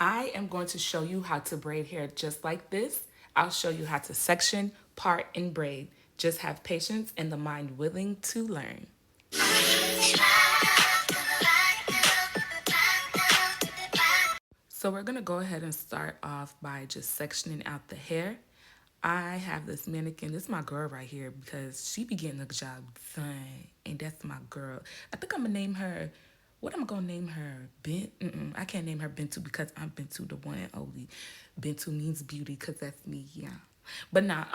I am going to show you how to braid hair just like this. I'll show you how to section, part, and braid. Just have patience and the mind willing to learn. So we're gonna go ahead and start off by just sectioning out the hair. I have this mannequin. This is my girl right here because she be getting the job done, and that's my girl. I think I'm gonna name her. What am I gonna name her? I can't name her Bintu because I'm Bintu, the one and only. Bintu means beauty because that's me. Yeah. But nah,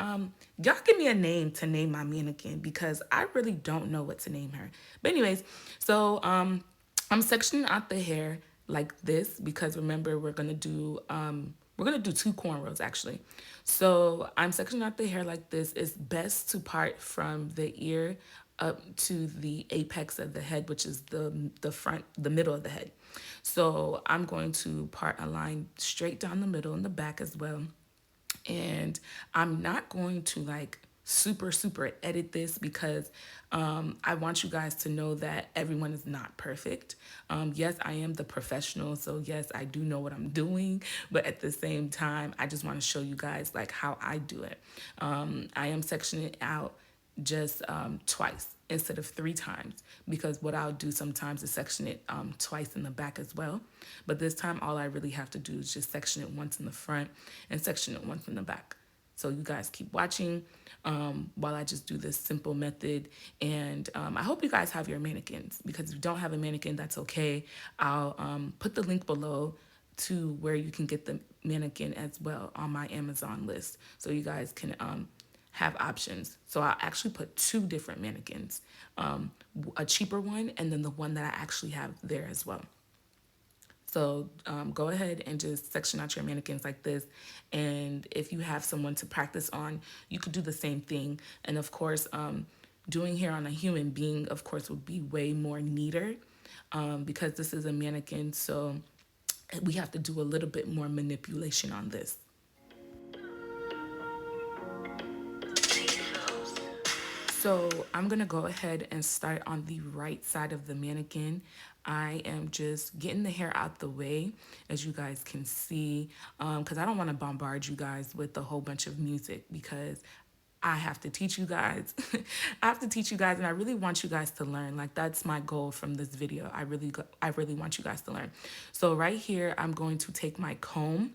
y'all give me a name to name my mannequin because I really don't know what to name her. But anyways, so I'm sectioning out the hair like this because remember we're gonna do two cornrows actually. So I'm sectioning out the hair like this. It's best to part from the ear up to the apex of the head, which is the front, the middle of the head. So I'm going to part a line straight down the middle and the back as well. And I'm not going to like super edit this because I want you guys to know that everyone is not perfect. Yes, I am the professional, so yes, I do know what I'm doing, but at the same time, I just want to show you guys like how I do it. I am sectioning it out just twice instead of three times because what I'll do sometimes is section it twice in the back as well. But this time, all I really have to do is just section it once in the front and section it once in the back. So you guys keep watching while I just do this simple method. And I hope you guys have your mannequins because if you don't have a mannequin, that's okay. I'll put the link below to where you can get the mannequin as well on my Amazon list. So you guys can have options. So I'll actually put two different mannequins, a cheaper one and then the one that I actually have there as well. So go ahead and just section out your mannequins like this. And if you have someone to practice on, you could do the same thing. And of course, doing hair on a human being, of course, would be way more neater because this is a mannequin. So we have to do a little bit more manipulation on this. So I'm gonna go ahead and start on the right side of the mannequin. I am just getting the hair out the way, as you guys can see, because I don't want to bombard you guys with a whole bunch of music because I have to teach you guys. I have to teach you guys, and I really want you guys to learn. Like that's my goal from this video. I really want you guys to learn. So right here, I'm going to take my comb,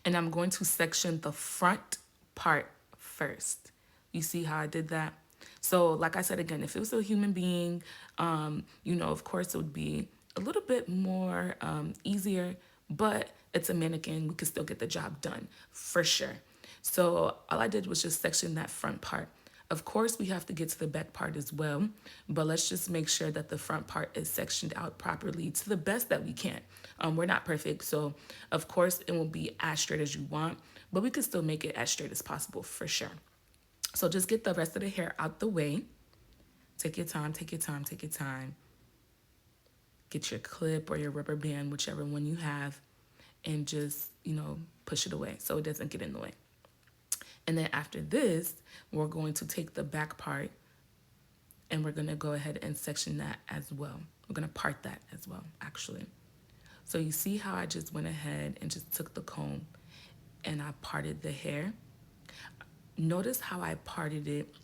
and I'm going to section the front part first. You see how I did that? So like I said again, if it was a human being, of course it would be a little bit more easier, but it's a mannequin. We could still get the job done for sure. So all I did was just section that front part. Of course, we have to get to the back part as well, but let's just make sure that the front part is sectioned out properly to the best that we can. We're not perfect, so of course it won't be as straight as you want, but we can still make it as straight as possible for sure. So just get the rest of the hair out the way. Take your time, take your time, take your time. Get your clip or your rubber band, whichever one you have, and just, push it away so it doesn't get in the way. And then after this, we're going to take the back part and we're going to go ahead and section that as well. We're going to part that as well, actually. So you see how I just went ahead and just took the comb and I parted the hair. Notice how I parted it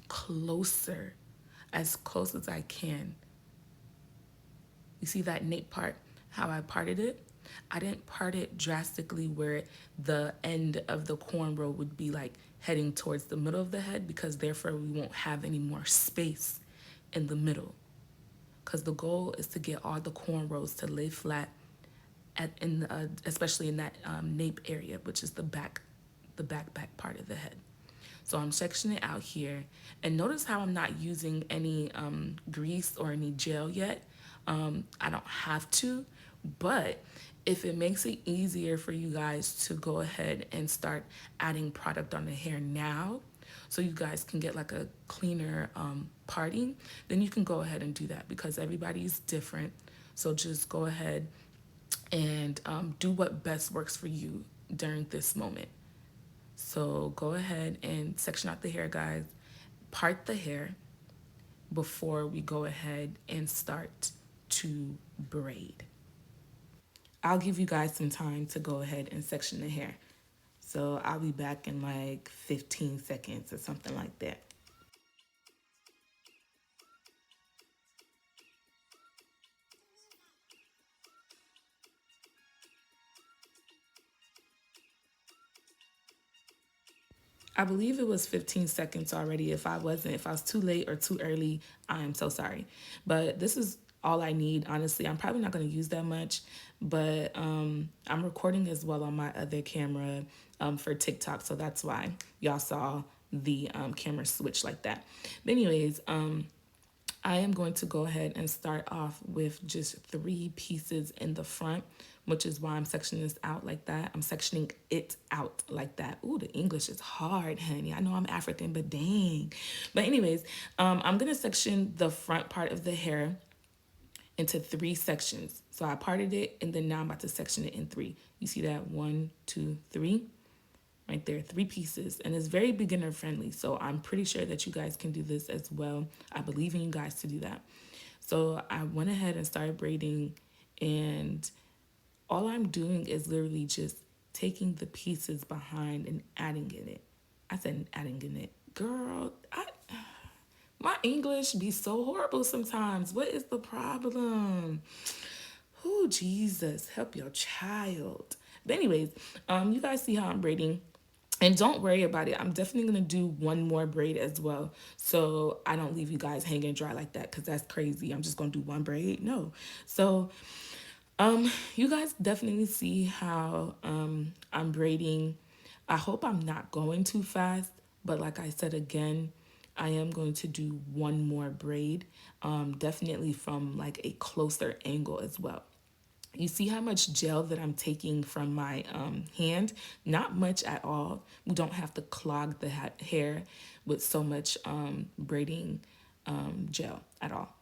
closer, as close as I can. You see that nape part, how I parted it? I didn't part it drastically where the end of the cornrow would be like heading towards the middle of the head because therefore we won't have any more space in the middle. Because the goal is to get all the cornrows to lay flat especially in that nape area, which is the back part of the head. So I'm sectioning it out here. And notice how I'm not using any grease or any gel yet. I don't have to, but if it makes it easier for you guys to go ahead and start adding product on the hair now, so you guys can get like a cleaner parting, then you can go ahead and do that because everybody's different. So just go ahead and do what best works for you during this moment. So go ahead and section out the hair, guys. Part the hair before we go ahead and start to braid. I'll give you guys some time to go ahead and section the hair. So I'll be back in like 15 seconds or something like that. I believe it was 15 seconds already. If I was too late or too early, I am so sorry. But this is all I need, honestly. I'm probably not going to use that much, but I'm recording as well on my other camera for TikTok. So that's why y'all saw the camera switch like that. But anyways, I am going to go ahead and start off with just 3 pieces in the front, which is why I'm sectioning this out like that. I'm sectioning it out like that. Ooh, the English is hard, honey. I know I'm African, but dang. But anyways, I'm going to section the front part of the hair into 3 sections. So I parted it, and then now I'm about to section it in 3. You see that? 1, 2, 3. Right there, 3 pieces, and it's very beginner friendly, so I'm pretty sure that you guys can do this as well. I believe in you guys to do that. So I went ahead and started braiding, and all I'm doing is literally just taking the pieces behind and adding in it. I said adding in it. Girl, my English be so horrible sometimes. What is the problem? Oh, Jesus, help your child. But anyways, you guys see how I'm braiding. And don't worry about it. I'm definitely going to do one more braid as well. So I don't leave you guys hanging dry like that, because that's crazy. I'm just going to do one braid. No. So you guys definitely see how I'm braiding. I hope I'm not going too fast. But like I said again, I am going to do one more braid. Definitely from like a closer angle as well. You see how much gel that I'm taking from my hand? Not much at all. We don't have to clog the hair with so much braiding gel at all.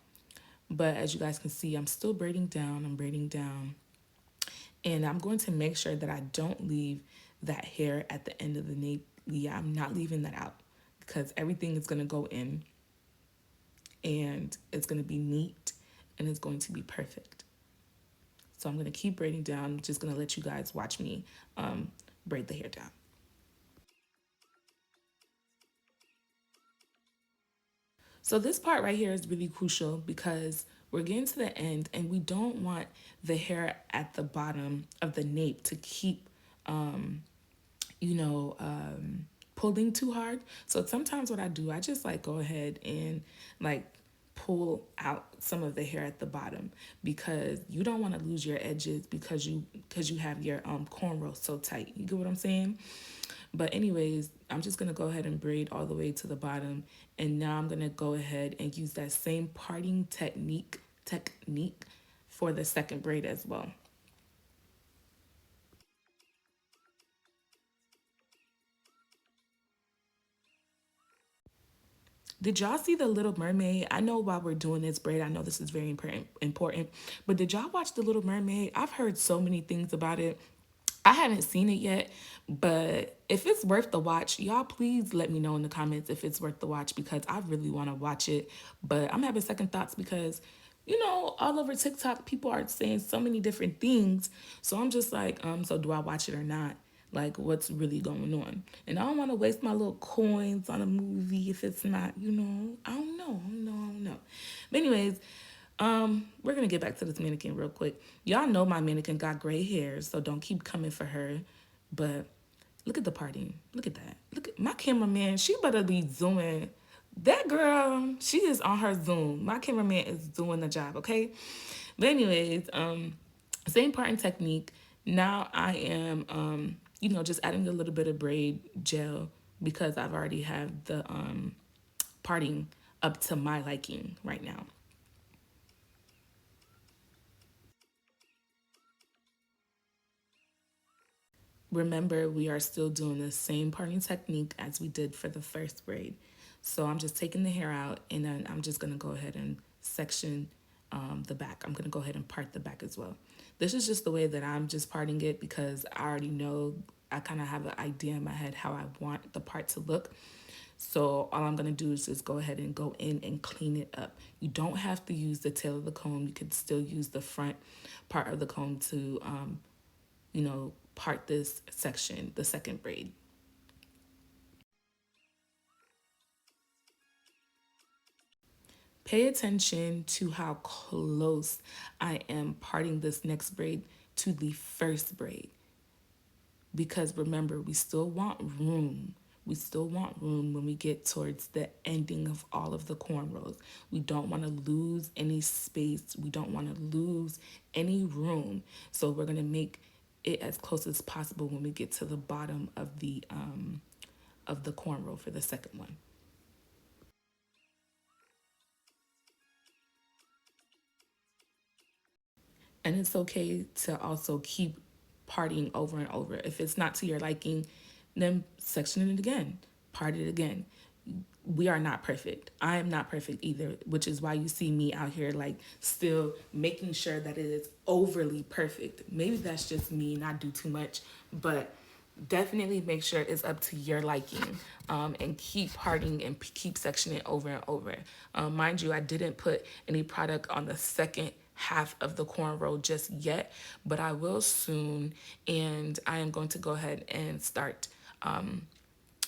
But as you guys can see, I'm still braiding down. I'm braiding down. And I'm going to make sure that I don't leave that hair at the end of the nape. Yeah, I'm not leaving that out, because everything is going to go in, and it's going to be neat, and it's going to be perfect. So I'm going to keep braiding down. I'm just going to let you guys watch me braid the hair down. So this part right here is really crucial, because we're getting to the end and we don't want the hair at the bottom of the nape to keep, you know, pulling too hard. So sometimes what I do, I just like go ahead and like pull out some of the hair at the bottom, because you don't want to lose your edges, because you have your cornrow so tight. You get what I'm saying? But anyways, I'm just gonna go ahead and braid all the way to the bottom, and now I'm gonna go ahead and use that same parting technique for the second braid as well. Did y'all see The Little Mermaid? I know while we're doing this braid, I know this is very important, but did y'all watch The Little Mermaid? I've heard so many things about it. I haven't seen it yet, but if it's worth the watch, y'all please let me know in the comments if it's worth the watch, because I really want to watch it. But I'm having second thoughts, because all over TikTok people are saying so many different things. So I'm just like, so do I watch it or not? Like, what's really going on? And I don't want to waste my little coins on a movie if it's not, I don't know. But anyways, we're gonna get back to this mannequin real quick. Y'all know my mannequin got gray hair, so don't keep coming for her. But look at the parting. Look at that. Look at my cameraman. She better be zooming. That girl, she is on her zoom. My cameraman is doing the job, okay? But anyways, same parting technique. Now I am just adding a little bit of braid gel, because I've already have the parting up to my liking right now. Remember, we are still doing the same parting technique as we did for the first braid. So I'm just taking the hair out, and then I'm just going to go ahead and section the back. I'm going to go ahead and part the back as well. This is just the way that I'm just parting it, because I already know, I kind of have an idea in my head how I want the part to look. So all I'm going to do is just go ahead and go in and clean it up. You don't have to use the tail of the comb. You could still use the front part of the comb to, part this section, the second braid. Pay attention to how close I am parting this next braid to the first braid. Because remember, we still want room. We still want room when we get towards the ending of all of the cornrows. We don't want to lose any space. We don't want to lose any room. So we're going to make it as close as possible when we get to the bottom of the cornrow for the second one. And it's okay to also keep partying over and over. If it's not to your liking, then section it again, part it again. We are not perfect. I am not perfect either, which is why you see me out here like still making sure that it is overly perfect. Maybe that's just me and I do too much, but definitely make sure it's up to your liking, and keep parting and keep sectioning over and over. Mind you, I didn't put any product on the second half of the cornrow just yet, but I will soon, and I am going to go ahead and start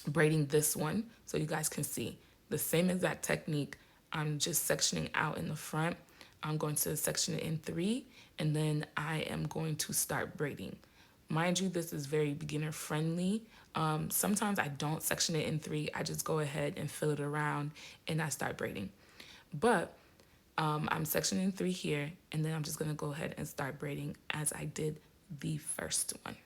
braiding this one so you guys can see the same exact technique. I'm just sectioning out in the front. I'm going to section it in 3, and then I am going to start braiding. Mind you, this is very beginner friendly. Sometimes I don't section it in 3. I just go ahead and fill it around and I start braiding. But I'm sectioning 3 here, and then I'm just going to go ahead and start braiding as I did the first one.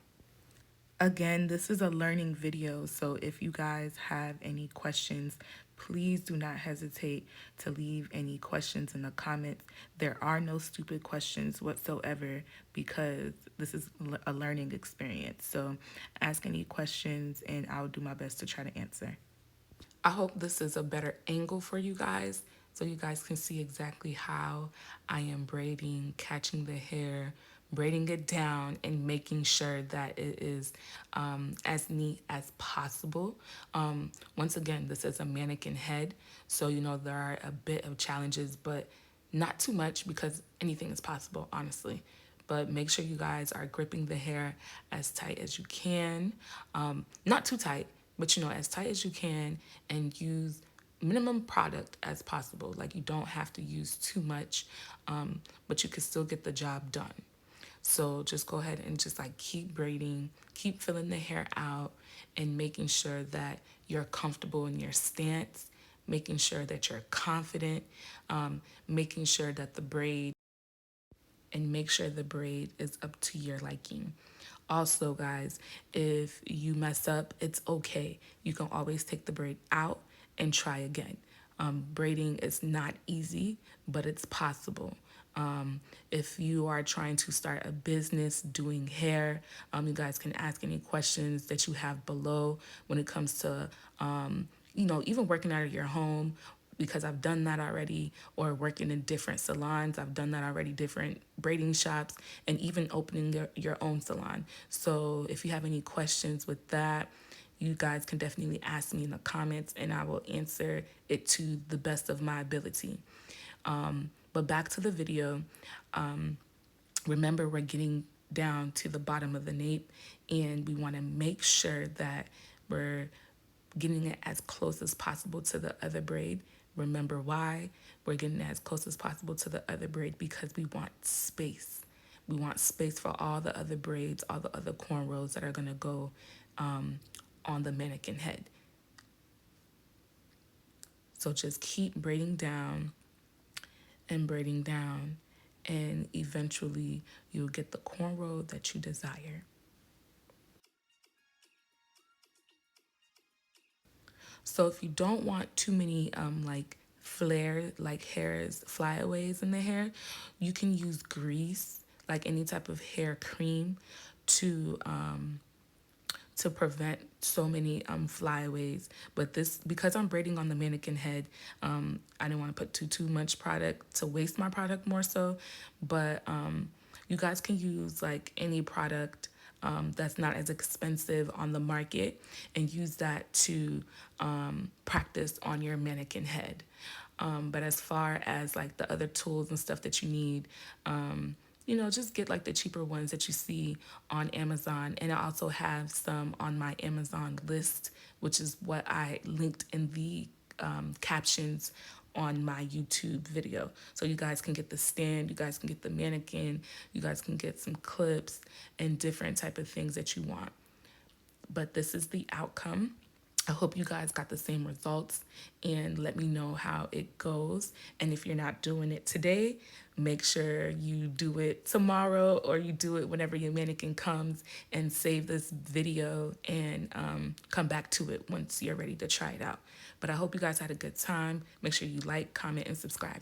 Again, this is a learning video, so if you guys have any questions, please do not hesitate to leave any questions in the comments. There are no stupid questions whatsoever because this is a learning experience. So ask any questions and I'll do my best to try to answer. I hope this is a better angle for you guys so you guys can see exactly how I am braiding, catching the hair, braiding it down, and making sure that it is as neat as possible. Once again, this is a mannequin head, so there are a bit of challenges, but not too much because anything is possible, honestly. But make sure you guys are gripping the hair as tight as you can. Not too tight, but as tight as you can, and use minimum product as possible. Like, you don't have to use too much, but you can still get the job done. So just go ahead and just like keep braiding, keep filling the hair out, and making sure that you're comfortable in your stance, making sure that you're confident, making sure that the braid and make sure the braid is up to your liking. Also, guys, if you mess up, it's okay. You can always take the braid out and try again. Braiding is not easy, but it's possible. If you are trying to start a business doing hair, you guys can ask any questions that you have below when it comes to, even working out of your home, because I've done that already, or working in different salons. I've done that already, different braiding shops, and even opening your own salon. So if you have any questions with that, you guys can definitely ask me in the comments and I will answer it to the best of my ability. But back to the video. Remember, we're getting down to the bottom of the nape, and we want to make sure that we're getting it as close as possible to the other braid. Remember why? We're getting it as close as possible to the other braid because we want space. We want space for all the other braids, all the other cornrows that are going to go on the mannequin head. So just keep braiding down and braiding down, and eventually you'll get the cornrow that you desire. So if you don't want too many like flare, like hairs, flyaways in the hair, you can use grease, like any type of hair cream, to prevent so many flyaways. But this, because I'm braiding on the mannequin head, I didn't want to put too much product to waste my product more so. But you guys can use like any product. that's not as expensive on the market, and use that to practice on your mannequin head. But as far as like the other tools and stuff that you need, just get like the cheaper ones that you see on Amazon. And I also have some on my Amazon list, which is what I linked in the captions on my YouTube video. So you guys can get the stand, you guys can get the mannequin, you guys can get some clips and different type of things that you want. But this is the outcome. I hope you guys got the same results, and let me know how it goes. And if you're not doing it today, make sure you do it tomorrow, or you do it whenever your mannequin comes, and save this video and come back to it once you're ready to try it out. But I hope you guys had a good time. Make sure you like, comment, and subscribe.